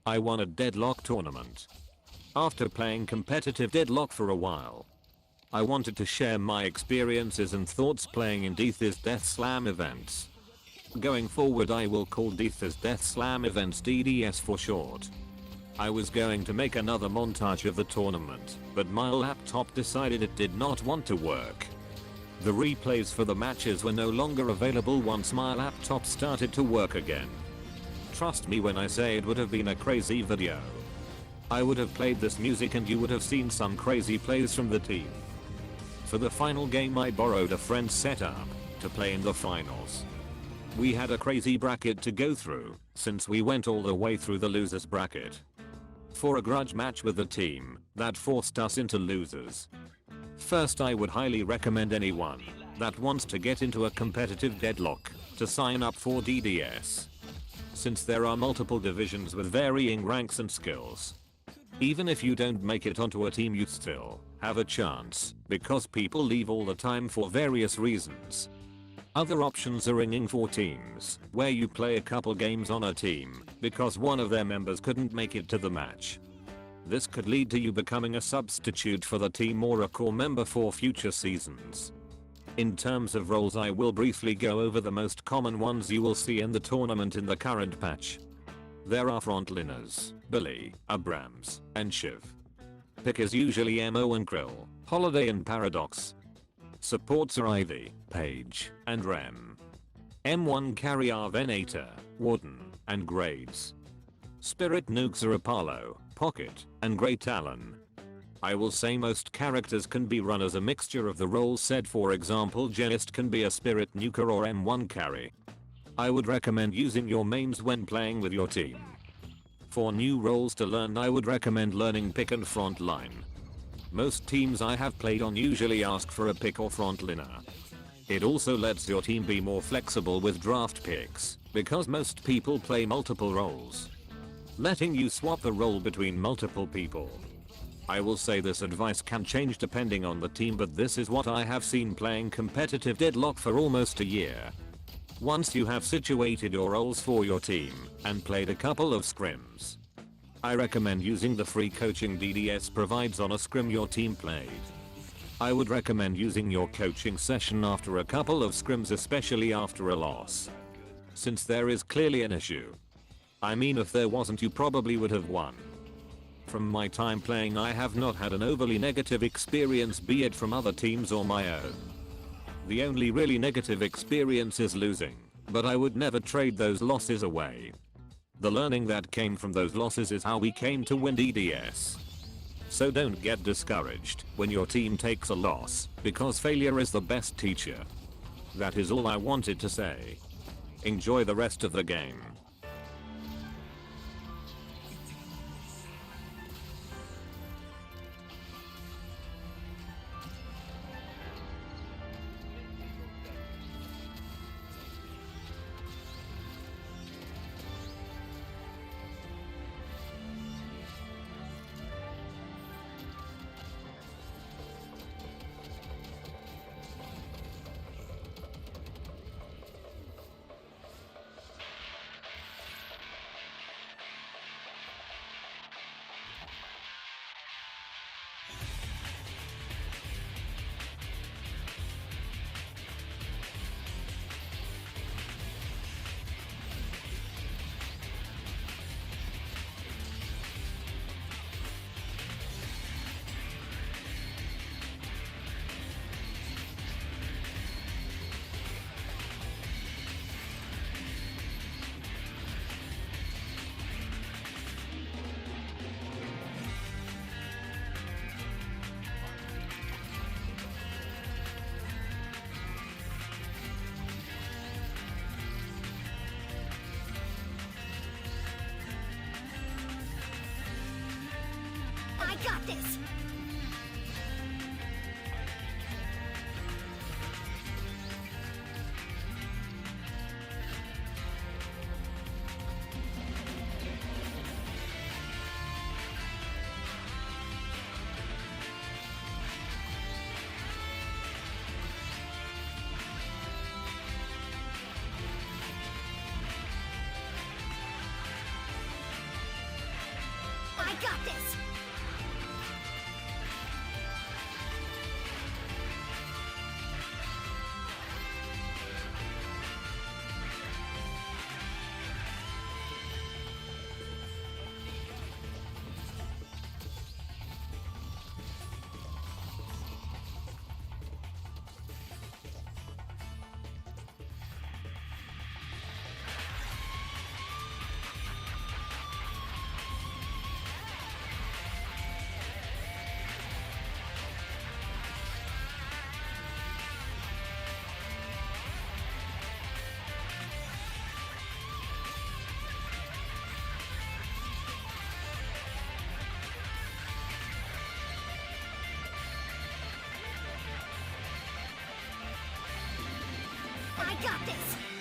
I won a Deadlock Tournament. After playing competitive Deadlock for a while, I wanted to share my experiences and thoughts playing in Death's Death Slam events. Going forward I will call Death's Death Slam events DDS for short. I was going to make another montage of the tournament, but my laptop decided it did not want to work. The replays for the matches were no longer available once my laptop started to work again. Trust me when I say it would have been a crazy video. I would have played this music and you would have seen some crazy plays from the team. For the final game I borrowed a friend's setup to play in the finals. We had a crazy bracket to go through since we went all the way through the losers bracket. For a grudge match with the team that forced us into losers. First, I would highly recommend anyone that wants to get into a competitive Deadlock to sign up for DDS. Since there are multiple divisions with varying ranks and skills. Even if you don't make it onto a team you still have a chance because people leave all the time for various reasons. Other options are ringing for teams where you play a couple games on a team because one of their members couldn't make it to the match. This could lead to you becoming a substitute for the team or a core member for future seasons. In terms of roles, I will briefly go over the most common ones you will see in the tournament in the current patch. There are frontliners, Billy, Abrams, and Shiv. Pick is usually Mo and Krill, Holiday and Paradox. Supports are Ivy, Paige, and Rem. M1 carry are Venator, Warden, and Graves. Spirit nukes are Apollo, Pocket, and Great Talon. I will say most characters can be run as a mixture of the roles said, for example Genist can be a Spirit nuker or M1 carry. I would recommend using your mains when playing with your team. For new roles to learn I would recommend learning pick and frontline. Most teams I have played on usually ask for a pick or frontliner. It also lets your team be more flexible with draft picks because most people play multiple roles, letting you swap the role between multiple people. I will say this advice can change depending on the team, but this is what I have seen playing competitive Deadlock for almost a year. Once you have situated your roles for your team and played a couple of scrims, I recommend using the free coaching DDS provides on a scrim your team played. I would recommend using your coaching session after a couple of scrims, especially after a loss, since there is clearly an issue. I mean, if there wasn't you probably would have won. From my time playing I have not had an overly negative experience, be it from other teams or my own. The only really negative experience is losing, but I would never trade those losses away. The learning that came from those losses is how we came to win DDS. So don't get discouraged when your team takes a loss, because failure is the best teacher. That is all I wanted to say. Enjoy the rest of the game. I got this! I got this! I got this!